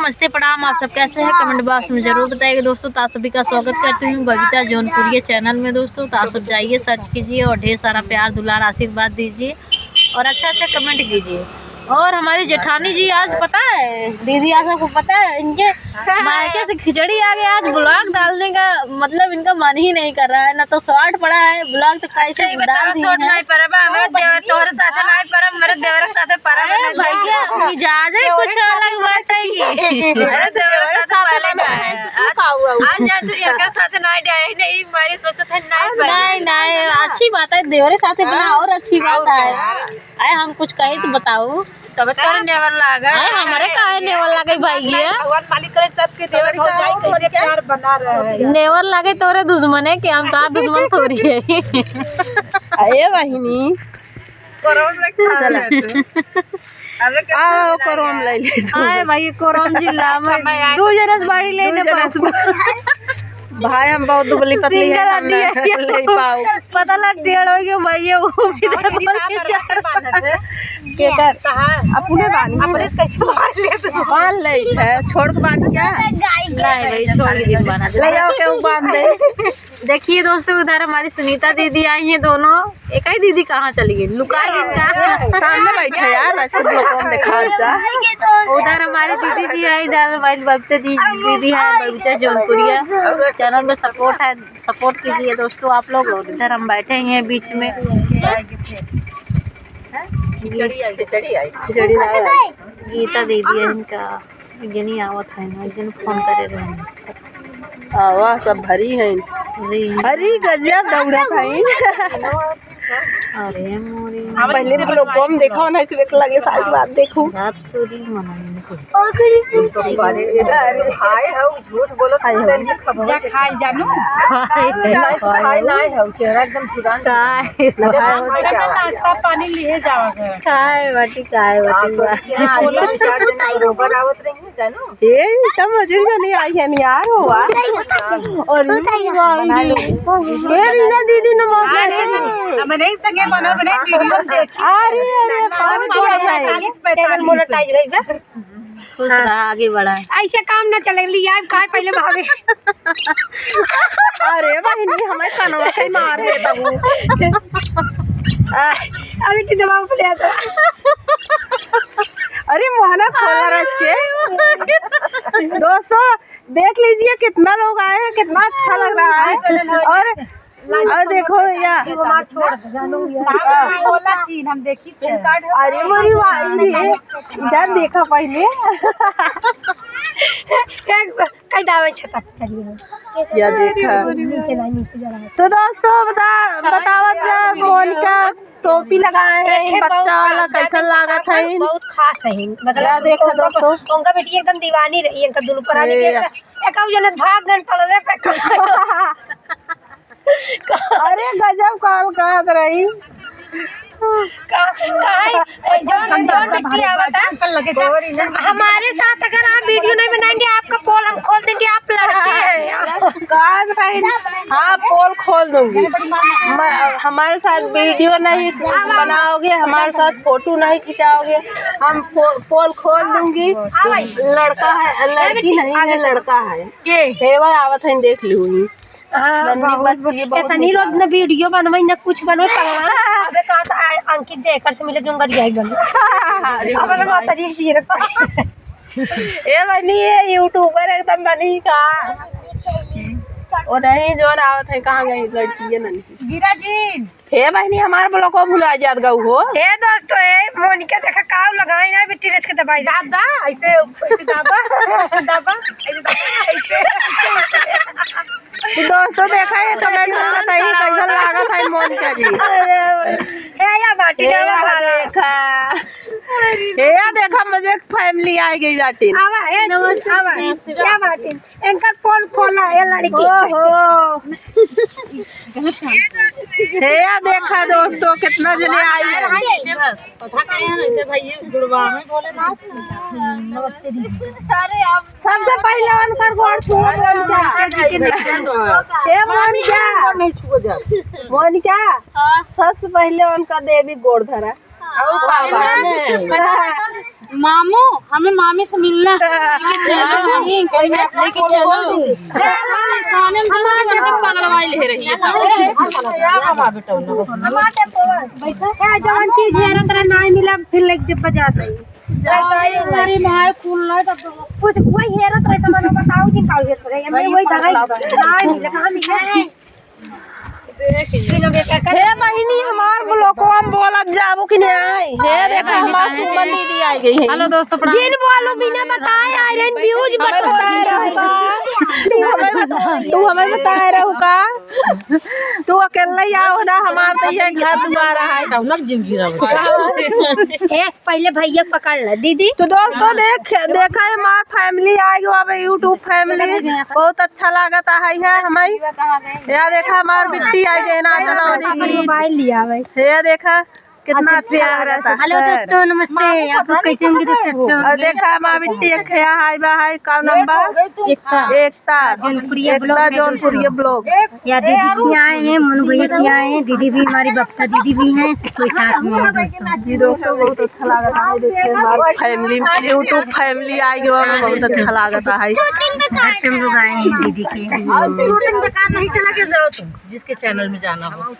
नमस्ते प्रणाम। आप सब कैसे हैं कमेंट बॉक्स में जरूर बताइएगा दोस्तों। तो आप सभी का स्वागत करती हूँ बबीता जौनपुरी चैनल में दोस्तों। तो आप सब जाइए सर्च कीजिए और ढेर सारा प्यार दुलार आशीर्वाद दीजिए और अच्छा कमेंट कीजिए। और हमारी जेठानी जी आज पता है दीदी, आज आपको पता है इनके मायके से खिचड़ी आ गया। आज ब्लॉग डालने का मतलब इनका मन ही नहीं कर रहा है ना, तो शॉर्ट पड़ा है ब्लॉग तो कैसे डाल दिए हैं। भैया इजाजत कुछ अलग बात है नहीं अच्छी बात है, देवरे साथे बना और अच्छी बात है। हम कुछ कहे तो बताओ तब नेवर लागा हमारे काहे नेवर लागे भैया, सबके देवर हो जाए कैसे प्यार बना रहे नेवर लागे तोरे दुश्मन है कि हम तो दुश्मन थोड़ी है। अरे बहिनी आओ कोरोम ले ले आए भाई कोरोम जिला में 2 जनस बाड़ी लेने पास भाई हम बहुत दुबली पतली है ले पाओ पता लग डेढ़ हो गया भैया वो भी के कर अपने अपने कैसे बांध ले है छोड़ के बांध क्या नहीं भाई छोड़ के बांध ले आओ के बांध दे। देखिए दोस्तों उधर हमारी सुनीता दीदी आई हैं दोनों। एक ही दीदी कहाँ चली गई, लुका गई सामने बैठे यार अच्छे लोगों को दिखा जा। उधर हमारी दीदी जी आई, इधर हमारी बबीता दीदी है, बबीता जौनपुरी चैनल में सपोर्ट कीजिए दोस्तों आप लोग। और इधर हम बैठे हैं बीच में। गीता दीदी है इनका जनी आवत है ना, जन फोन करे रहे आवा सब भरी है हरी गजब दौड़ा भाई। अरे मोरी पहले तो लोग कम देखो ना इसे लगे सारी बात देखो रात पूरी मनाने को अरे हाय हो झूठ बोलो जा खाई जानू खाई नहीं हो चेहरा एकदम छुड़ान नाश्ता पानी लिए जावा खाए बाटी बरोबर आवत रहेंगे जानू ए तब मजे नहीं आई है यार हुआ और दीदी नमस्ते नहीं सके बनो बने वीडियो देखी। अरे खुश रहा आगे बढ़ा ऐसे काम ना चले लिया काय पहले भागे। अरे बहिनी हमें कनवा से मार दे तबू अभी तो दिमाग पे आता। अरे मोहना खोला रच के दोस्तों देख लीजिए कितना लोग आए हैं, कितना अच्छा लग रहा है। और देखो या हम देखी अरे मोरी इधर देखा पहले या देखा। तो दोस्तों बतावत मोनिका टोपी लगाए हैं बच्चा वाला कैसा लागत है, बहुत खास है। मतलब देखो दोस्तों उनका बेटी एकदम दीवानी रही, इनका दुनू पर एक भाग गन पड़ रहे। अरे गजब काल कहत रही हमारे साथ अगर आप वीडियो नहीं बनाएंगे आपका पोल हम खोल देंगे। आप लड़के हैं। हाँ पोल खोल दूंगी। हमारे साथ वीडियो नहीं बनाओगे, हमारे साथ फोटो नहीं खिंचाओगे, हम पोल खोल दूंगी। लड़का है लड़की नहीं है, लड़का है ये आवत है देख लूंगी। ऐसा नहीं लोग न वीडियो बनवाई न कुछ बनवाई अबे कहाँ से अंकित जयकर से मिले जोंगर जाई बन अब माता जी जी रखा ए बनी ये यूट्यूबर एकदम बनी का और नहीं जो आवत है कहाँ गई लड़की है नन्ही गिरा जी। हे बहनी हमारे ब्लॉग को भुला जात गऊ हो। हे दोस्तों ए मोनिका देखा काव लगाई ना बिट्टी रेस के दबाई दादा ऐसे दाबा ऐसे दोस्तों देखा है कमेंट में बताइए कैसा लागत है मोनिका जी। हे या बाटी देखा हे देखा मजे फैमिली आ गई जाती आवा ए नमस्ते क्या बाटी इनका पोल खोला है लड़की। ओहो हे देखा दोस्तों कितना जने आई है। सबसे पहले उनकर गोड़ छुआ मोनिका सबसे पहले उनका देवी गोड़ धरा मामू हमें मामी से मिलना है। लेके चलो पगलवाई ले रही है। जवन चीज नहीं मिला फिर लेके बजाते हमारी माँ फूल कुछ कोई हेरत रहे सामान बताओ कि का हेरत रहे हमें वही नहीं मिले कहां मिले हे बहिनी हमार ब्लॉकवा में बोलत जाबो कि नहीं आई हे देखा हमार सुमन दीदी आई गई है। हेलो दोस्तों जिन बोलो बिना बताए आयरन व्यूज बताए रहू का तू हमें बताए रहू का तू अकेले आओ ना हमार तो ये घर दुआरा है एक पहले भैया पकड़ ले दीदी तो दोस्तों देखा है हमार फैमिली आई हो अब यूट्यूब फैमिली बहुत अच्छा लागत है हमें। या देखा हमार बिट्टी आई गई ना चला मोबाइल लिया भाई ये देखा कितना अच्छा रहता है। हेलो दोस्तों नमस्ते आप लोग कैसे होंगे दोस्तों और देखा हमार बिट्टी एक खया हाय बा हाय का नंबर एकता जौनपुरिया ब्लॉग या दीदी की आए हैं मनु भैया की आए हैं दीदी भी हमारी बफ्ता दीदी भी हैं कोई साथ में है दोस्तों जी दोस्तों बहुत अच्छा लागता है। देखिए हमारी फैमिली यूट्यूब फैमिली आई गई और बहुत अच्छा लागता है। घर पे हम लोग आए हैं दीदी के नहीं चला के जाओ तुम जिसके चैनल में जाना हो।